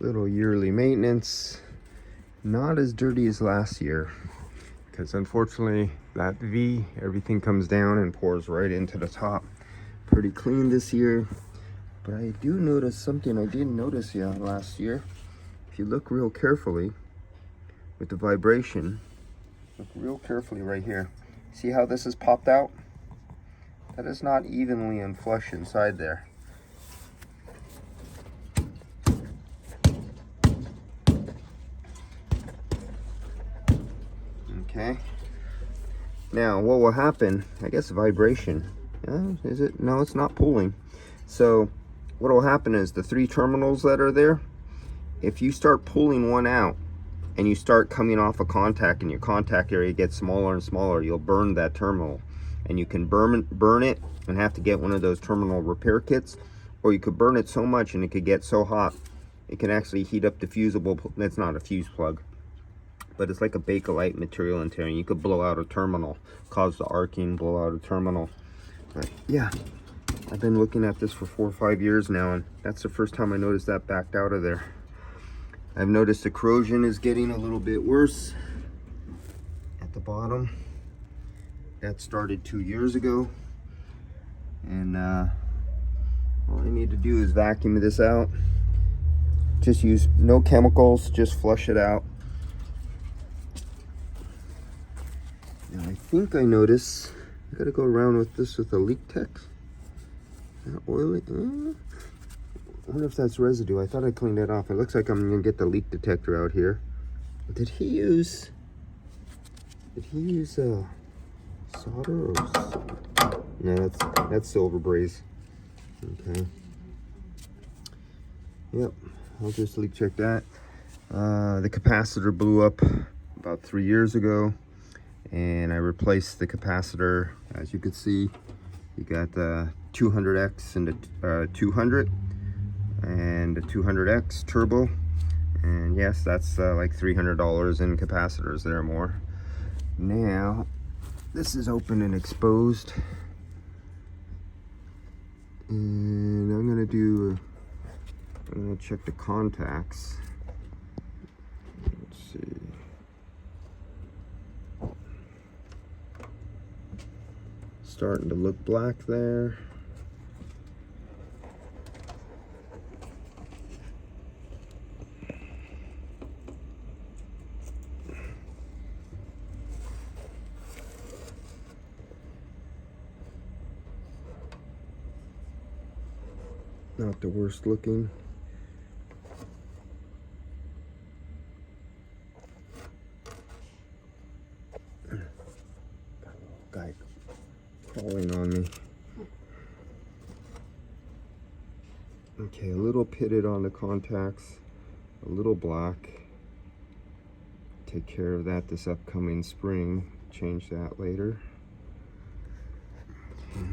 Little yearly maintenance. Not as dirty as last year, because unfortunately that V, everything comes down and pours right into the top. Pretty clean this year, but I do notice something I didn't notice last year. If you look real carefully with the vibration, look real carefully right here. See how this is popped out? That is not evenly and flush inside there. Okay. Now, what will happen? I guess vibration. Is it? No, it's not pulling. So, what will happen is the 3 terminals that are there, if you start pulling one out and you start coming off a contact and your contact area gets smaller and smaller, you'll burn that terminal. And you can burn it and have to get one of those terminal repair kits, or you could burn it so much and it could get so hot it can actually heat up the fusible. That's not a fuse plug, but it's like a Bakelite material in there, and you could blow out a terminal, cause the arcing, blow out a terminal. But yeah, I've been looking at this for 4 or 5 years now, and that's the first time I noticed that backed out of there. I've noticed the corrosion is getting a little bit worse at the bottom. That started 2 years ago, and all I need to do is vacuum this out. Just use no chemicals, just flush it out. Now I think I notice I gotta go around with this with a leak tech. Oily. I wonder if that's residue. I thought I cleaned that off. It looks like I'm gonna get the leak detector out here. Did he use solder or no? That's silver braze. Okay. Yep. I'll just leak check that. The capacitor blew up about 3 years ago, and I replaced the capacitor. As you can see, you got the 200X and the 200 and the 200X turbo, and yes, that's like $300 in capacitors there more. Now this is open and exposed, and I'm gonna check the contacts. Let's see. Starting to look black there. Not the worst looking. Guy crawling on me. Okay, a little pitted on the contacts, a little black. Take care of that this upcoming spring. Change that later. Okay.